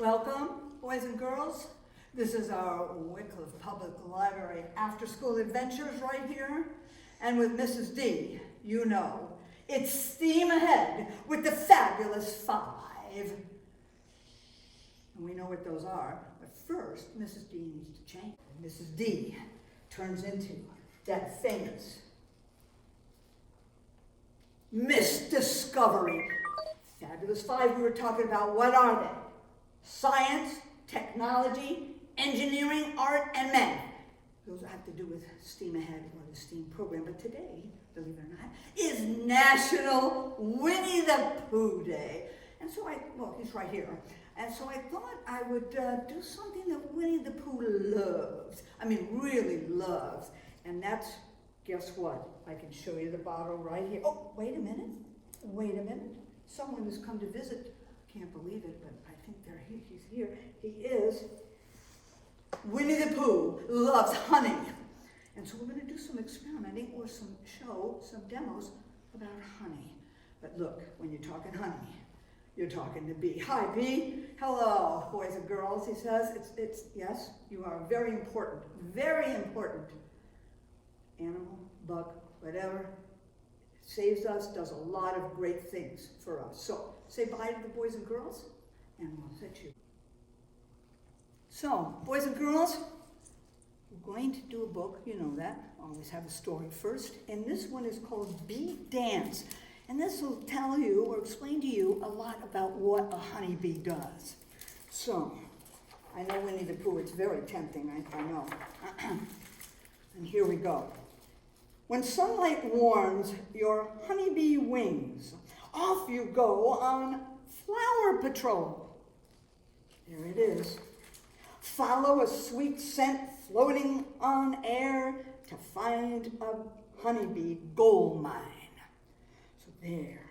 Welcome, boys and girls. This is our Wycliffe Public Library after-school adventures right here. And with Mrs. D, you know, it's steam ahead with the fabulous 5. And we know what those are, but first, Mrs. D needs to change. Mrs. D turns into that famous Miss Discovery. Fabulous 5 we were talking about, what are they? Science, technology, engineering, art, and math. Those have to do with STEAM Ahead or the STEAM program. But today, believe it or not, is National Winnie the Pooh Day. And so he's right here. And so I thought I would do something that Winnie the Pooh loves. I mean, really loves. And that's, guess what? I can show you the bottle right here. Oh, wait a minute. Wait a minute. Someone has come to visit. Can't believe it, but I think they're here. He's here. He is. Winnie the Pooh loves honey. And so we're going to do some experimenting or some demos about honey. But look, when you're talking honey, you're talking to Bee. Hi, Bee. Hello, boys and girls, he says. Yes, you are very important animal, bug, whatever. Saves us, does a lot of great things for us. So, say bye to the boys and girls, and we'll set you. So, boys and girls, we're going to do a book, you know that. Always have a story first. And this one is called Bee Dance. And this will tell you or explain to you a lot about what a honeybee does. So, I know Winnie the Pooh, it's very tempting, I know. And here we go. When sunlight warms your honeybee wings, off you go on flower patrol. There it is. Follow a sweet scent floating on air to find a honeybee gold mine. So there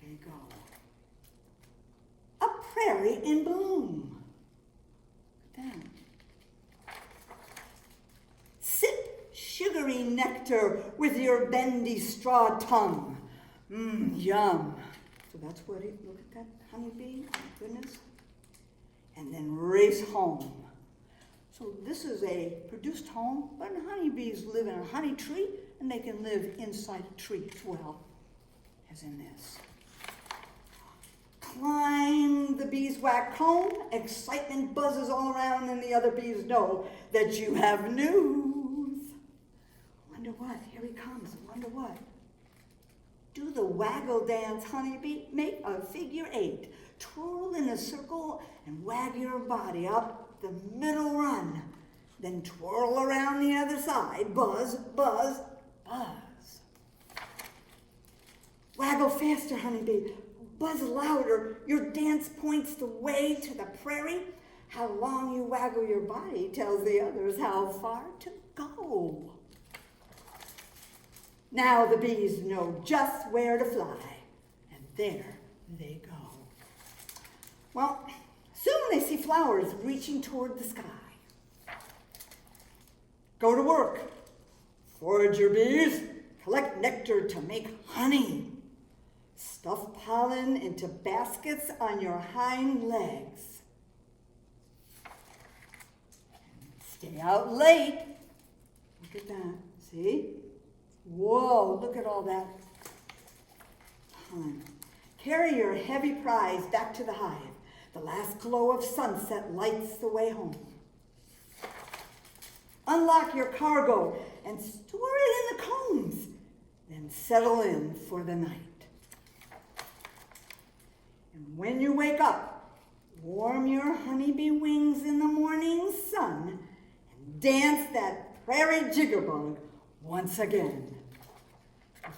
you go. A prairie in bloom. Look at that. Sip sugary nectar with your bendy straw tongue. Yum. So that's what look at that honeybee, my goodness. And then race home. So this is a produced home, but honeybees live in a honey tree, and they can live inside a tree as well, as in this. Climb the beeswax cone, excitement buzzes all around, and the other bees know that you have news. Wonder what? Here he comes. Wonder what? Do the waggle dance, honeybee. Make a figure 8. Twirl in a circle and wag your body up the middle run. Then twirl around the other side. Buzz, buzz, buzz. Waggle faster, honeybee. Buzz louder. Your dance points the way to the prairie. How long you waggle your body tells the others how far to go. Now the bees know just where to fly, and there they go. Well, soon they see flowers reaching toward the sky. Go to work. Forage your bees, collect nectar to make honey. Stuff pollen into baskets on your hind legs. Stay out late. Look at that, see? Whoa, look at all that honey. Carry your heavy prize back to the hive. The last glow of sunset lights the way home. Unlock your cargo and store it in the combs. Then settle in for the night. And when you wake up, warm your honeybee wings in the morning sun and dance that prairie jiggerbug once again.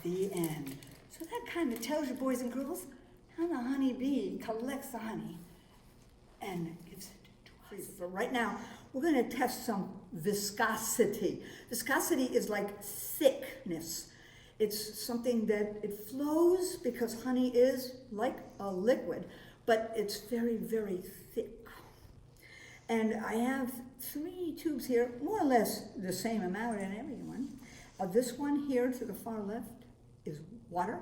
The end. So that kind of tells you, boys and girls, how the honeybee collects the honey and gives it to us. But right now, we're going to test some viscosity. Viscosity is like thickness. It's something that it flows because honey is like a liquid, but it's very, very thick. And I have 3 tubes here, more or less the same amount in every one. This one here to the far left is water.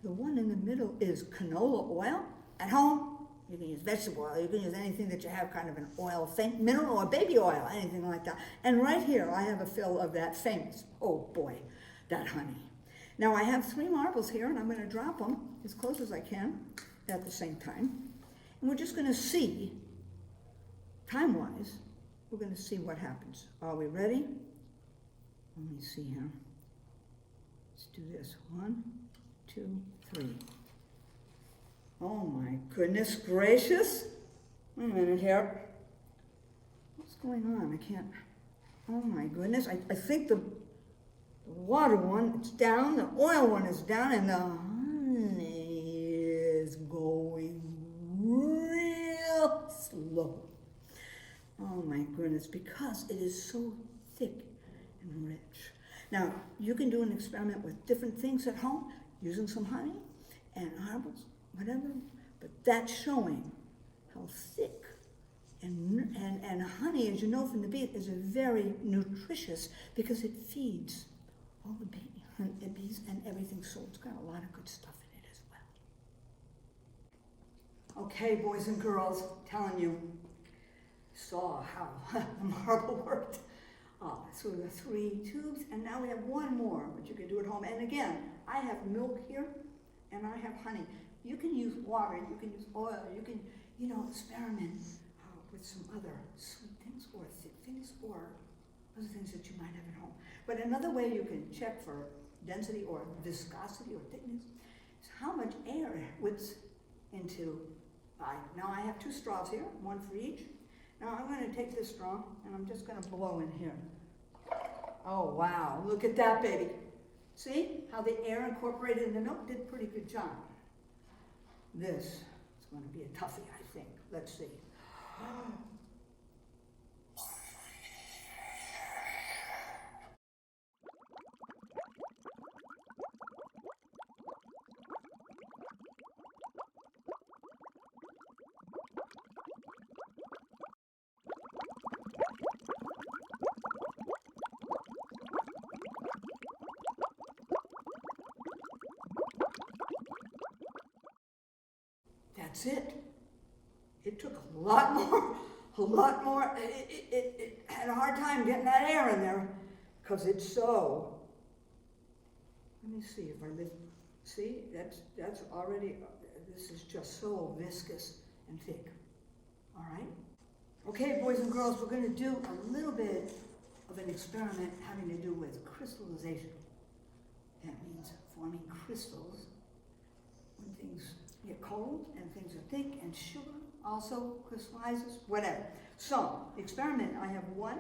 The one in the middle is canola oil. At home, You can use vegetable oil. You can use anything that you have kind of an oil, mineral or baby oil, anything like that. And right here, I have a fill of that famous, oh boy, that honey. Now I have 3 marbles here, and I'm going to drop them as close as I can at the same time. And we're just going to see, time-wise, we're going to see what happens. Are we ready? Let me see here. Let's do this. 1, 2, 3. Oh my goodness gracious. Wait a minute here. What's going on? I can't. Oh my goodness. I think the water one, it's down, the oil one is down, and the honey is going real slow. Oh my goodness, because it is so thick and rich. Now, you can do an experiment with different things at home, using some honey and marbles, whatever, but that's showing how thick and honey, as you know from the bee, is very nutritious because it feeds all the bees and everything, so it's got a lot of good stuff in it as well. Okay, boys and girls, telling you, saw how the marble worked. So we have 3 tubes, and now we have 1 more, but you can do at home. And again, I have milk here, and I have honey. You can use water, you can use oil, you can, experiment with some other sweet things or thick things or other things that you might have at home. But another way you can check for density or viscosity or thickness is how much air it puts into. Now I have 2 straws here, 1 for each. Now I'm going to take this straw and I'm just going to blow in here. Oh wow, look at that baby. See how the air incorporated in the milk did a pretty good job. This is going to be a toughie, I think. Let's see. That's it. It took a lot more. It had a hard time getting that air in there because it's so. Let me see if I lift. See, that's already. This is just so viscous and thick. All right. Okay, boys and girls, we're going to do a little bit of an experiment having to do with crystallization. That means forming crystals when things get cold and things are thick, and sugar also crystallizes, whatever. So, the experiment, I have 1,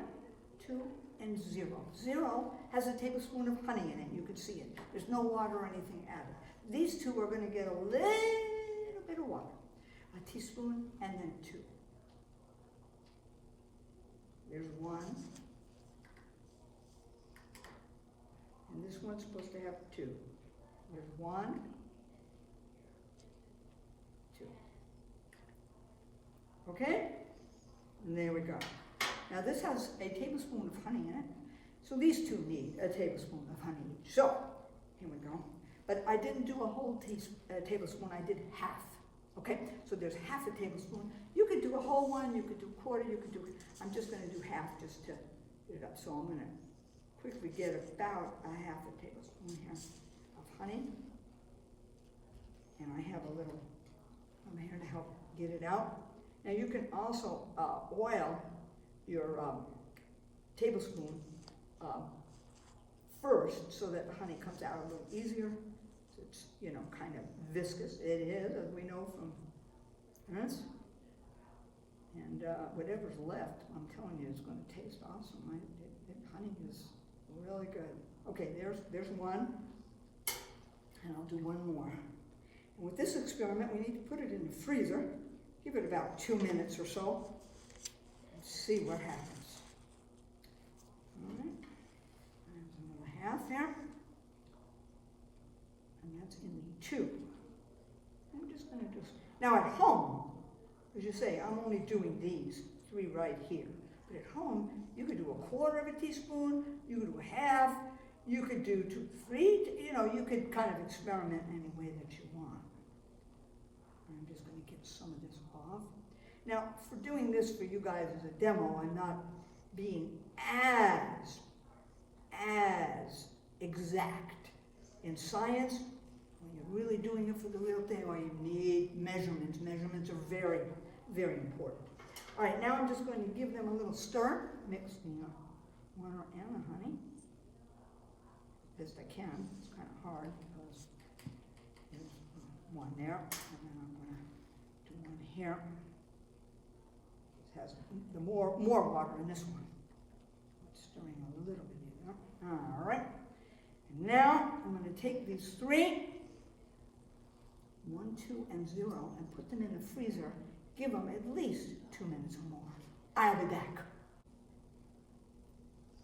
2, and 0. 0 has a tablespoon of honey in it. You can see it. There's no water or anything added. These 2 are going to get a little bit of water. A teaspoon and then 2. There's 1. And this one's supposed to have 2. There's 1. Okay? And there we go. Now this has a tablespoon of honey in it. So these 2 need a tablespoon of honey each. So, here we go. But I didn't do a whole tablespoon, I did half. Okay? So there's half a tablespoon. You could do a whole one, you could do a quarter, I'm just going to do half just to get it up. So I'm going to quickly get about a half a tablespoon here of honey. And I have a little, I'm here to help get it out. Now you can also oil your tablespoon first so that the honey comes out a little easier. So it's, kind of viscous. It is, as we know from this. And whatever's left, I'm telling you, is going to taste awesome. Honey is really good. Okay, there's 1. And I'll do 1 more. And with this experiment, we need to put it in the freezer. Give it about 2 minutes or so and see what happens. All right. There's another half there. And that's in the 2. I'm just going to now at home, as you say, I'm only doing these 3 right here. But at home, you could do a quarter of a teaspoon, you could do a half, you could do 2, 3, you could kind of experiment any way that you want. I'm just going to get some of this off. Now, for doing this for you guys as a demo, I'm not being as exact. In science, when you're really doing it for the real thing, or you need measurements. Measurements are very, very important. All right, now I'm just going to give them a little stir. Mix the water and the honey. Best I can. It's kind of hard because there's one there, and then I'm going to do one here. This has the more water in this one. Stirring a little bit here. All right. And now I'm going to take these 3, 1, 2, and 0, and put them in the freezer. Give them at least 2 minutes or more. I'll be back.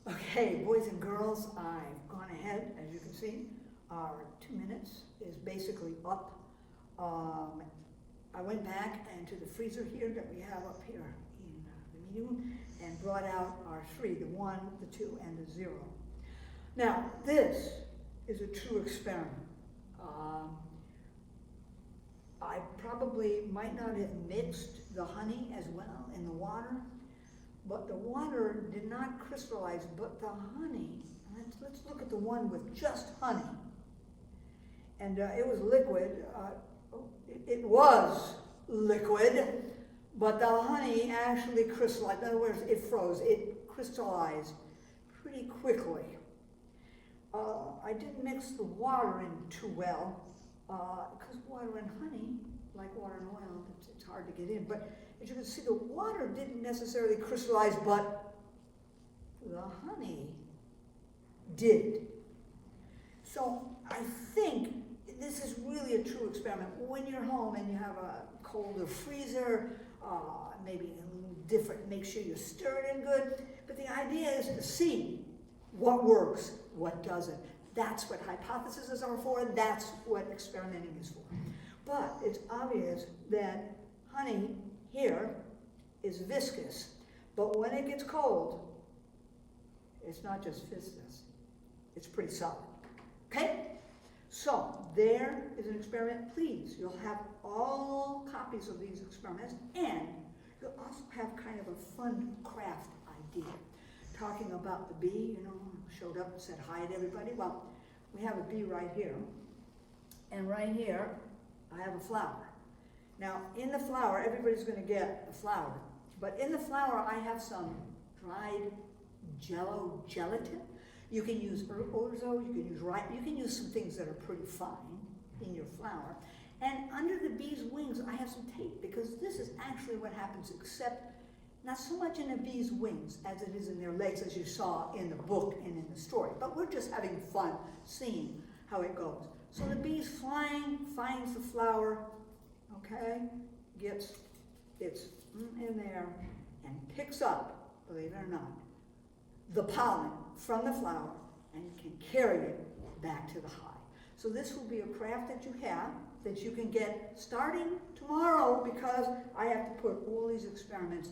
Okay, boys and girls, I've gone ahead, as you can see. Our 2 minutes is basically up. I went back into the freezer here that we have up here in the meeting room and brought out our 3, the 1, the 2, and the 0. Now, this is a true experiment. I probably might not have mixed the honey as well in the water, but the water did not crystallize, but the honey, let's look at the one with just honey. And it was liquid. It was liquid, but the honey actually crystallized. In other words, it froze. It crystallized pretty quickly. I didn't mix the water in too well, because water and honey, like water and oil, it's hard to get in. But as you can see, the water didn't necessarily crystallize, but the honey did. So I think this is really a true experiment. When you're home and you have a colder freezer, maybe a little different, make sure you stir it in good. But the idea is to see what works, what doesn't. That's what hypotheses are for, and that's what experimenting is for. But it's obvious that honey here is viscous. But when it gets cold, it's not just viscous, it's pretty solid. Okay? So there is an experiment. Please, you'll have all copies of these experiments, and you'll also have kind of a fun craft idea. Talking about the bee, showed up and said hi to everybody. Well, we have a bee right here, and right here I have a flower. Now, in the flower, everybody's going to get a flower, but in the flower I have some dried jello gelatin. You can use orzo, you can use some things that are pretty fine in your flour. And under the bee's wings, I have some tape, because this is actually what happens, except not so much in the bee's wings as it is in their legs, as you saw in the book and in the story. But we're just having fun seeing how it goes. So the bee's flying, finds the flower, okay, gets its in there, and picks up, believe it or not, the pollen from the flower and can carry it back to the hive. So this will be a craft that you have, that you can get starting tomorrow, because I have to put all these experiments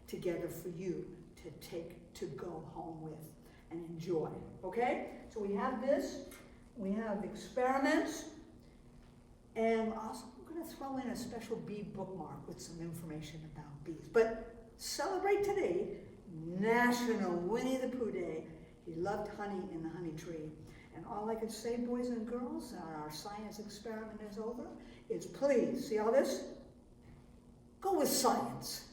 together for you to take to go home with and enjoy. Okay? So we have this, we have experiments, and also we're going to throw in a special bee bookmark with some information about bees. But celebrate today, National Winnie the Pooh Day. He loved honey in the honey tree. And all I can say, boys and girls, our science experiment is over, is please, see all this? Go with science.